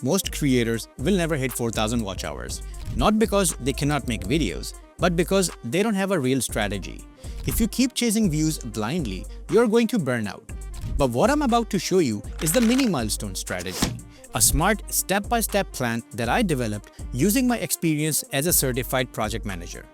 most creators will never hit 4,000 watch hours. Not because they cannot make videos, but because they don't have a real strategy. If you keep chasing views blindly, you're going to burn out. But what I'm about to show you is the mini milestone strategy, a smart step-by-step plan that I developed using my experience as a certified project manager.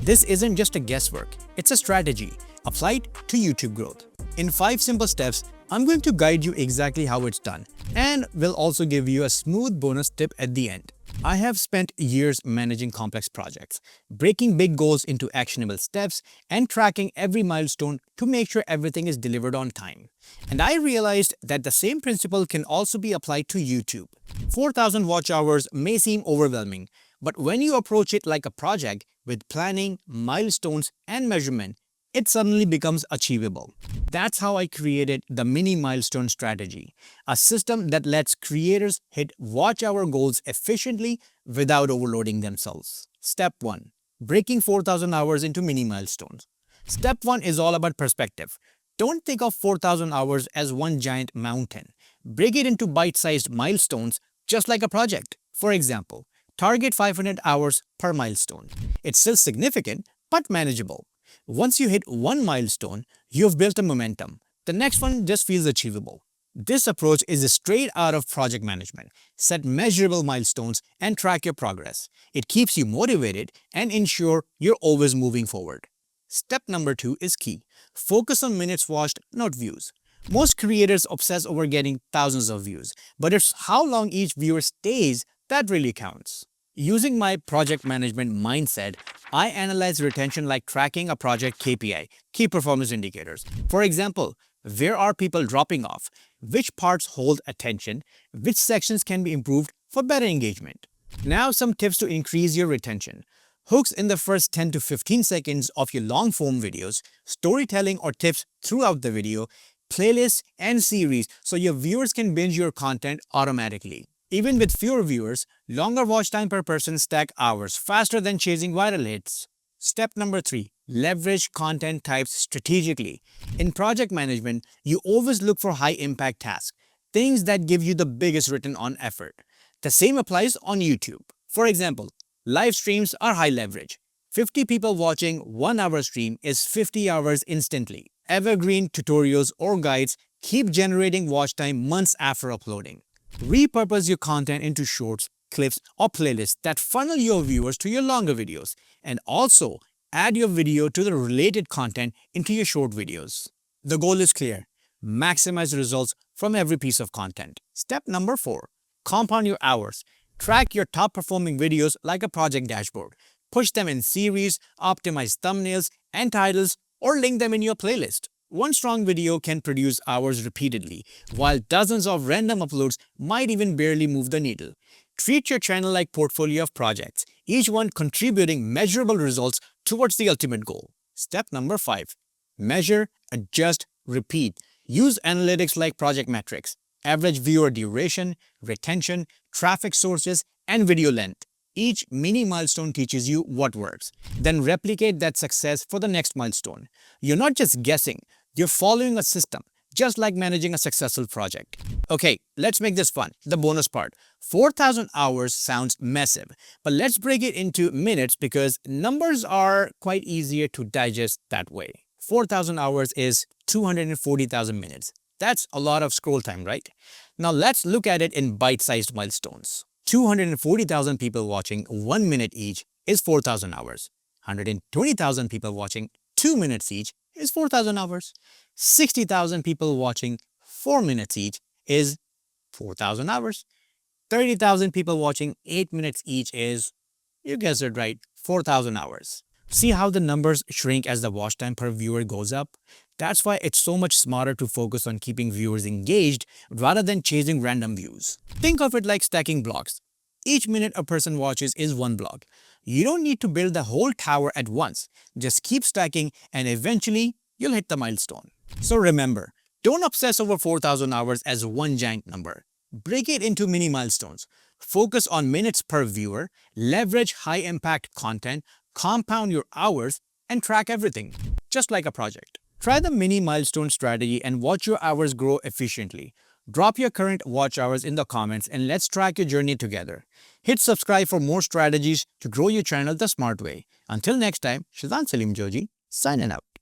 This isn't just a guesswork, it's a strategy applied to YouTube growth. In 5 simple steps, I'm going to guide you exactly how it's done, and will also give you a smooth bonus tip at the end. I have spent years managing complex projects, breaking big goals into actionable steps, and tracking every milestone to make sure everything is delivered on time. And I realized that the same principle can also be applied to YouTube. 4,000 watch hours may seem overwhelming, but when you approach it like a project with planning, milestones, and measurement, it suddenly becomes achievable. That's how I created the mini milestone strategy, a system that lets creators hit watch hour goals efficiently without overloading themselves. Step 1. Breaking 4,000 hours into mini milestones. Step 1 is all about perspective. Don't think of 4,000 hours as one giant mountain. Break it into bite-sized milestones just like a project. For example, target 500 hours per milestone. It's still significant, but manageable. Once you hit one milestone, you've built a momentum. The next one just feels achievable. This approach is straight out of project management. Set measurable milestones and track your progress. It keeps you motivated and ensure you're always moving forward. Step number 2 is key. Focus on minutes watched, not views. Most creators obsess over getting thousands of views, but it's how long each viewer stays that really counts. Using my project management mindset, I analyze retention like tracking a project KPI, key performance indicators. For example, where are people dropping off? Which parts hold attention? Which sections can be improved for better engagement? Now some tips to increase your retention. Hooks in the first 10 to 15 seconds of your long form videos, storytelling or tips throughout the video, playlists and series so your viewers can binge your content automatically. Even with fewer viewers, longer watch time per person stack hours faster than chasing viral hits. Step number 3. Leverage content types strategically. In project management, you always look for high-impact tasks, things that give you the biggest return on effort. The same applies on YouTube. For example, live streams are high leverage. 50 people watching 1 hour stream is 50 hours instantly. Evergreen tutorials or guides keep generating watch time months after uploading. Repurpose your content into shorts, clips, or playlists that funnel your viewers to your longer videos. And also, add your video to the related content into your short videos. The goal is clear. Maximize results from every piece of content. Step number 4. Compound your hours. Track your top performing videos like a project dashboard. Push them in series, optimize thumbnails and titles, or link them in your playlist. One strong video can produce hours repeatedly, while dozens of random uploads might even barely move the needle. Treat your channel like a portfolio of projects, each one contributing measurable results towards the ultimate goal. Step number 5. Measure, adjust, repeat. Use analytics like project metrics, average viewer duration, retention, traffic sources, and video length. Each mini milestone teaches you what works. Then replicate that success for the next milestone. You're not just guessing, you're following a system, just like managing a successful project. Okay, let's make this fun. The bonus part. 4,000 hours sounds massive, but let's break it into minutes because numbers are quite easier to digest that way. 4,000 hours is 240,000 minutes. That's a lot of scroll time, right? Now let's look at it in bite-sized milestones. 240,000 people watching 1 minute each is 4,000 hours. 120,000 people watching 2 minutes each is 4,000 hours. 60,000 people watching 4 minutes each is 4,000 hours. 30,000 people watching 8 minutes each is, you guessed it right, 4,000 hours. See how the numbers shrink as the watch time per viewer goes up? That's why it's so much smarter to focus on keeping viewers engaged rather than chasing random views. Think of it like stacking blocks. Each minute a person watches is one block. You don't need to build the whole tower at once. Just keep stacking and eventually you'll hit the milestone. So remember, don't obsess over 4,000 hours as one giant number. Break it into mini milestones. Focus on minutes per viewer, leverage high-impact content, compound your hours, and track everything, just like a project. Try the mini milestone strategy and watch your hours grow efficiently. Drop your current watch hours in the comments and let's track your journey together. Hit subscribe for more strategies to grow your channel the smart way. Until next time, Shazan Salim Joji, signing out.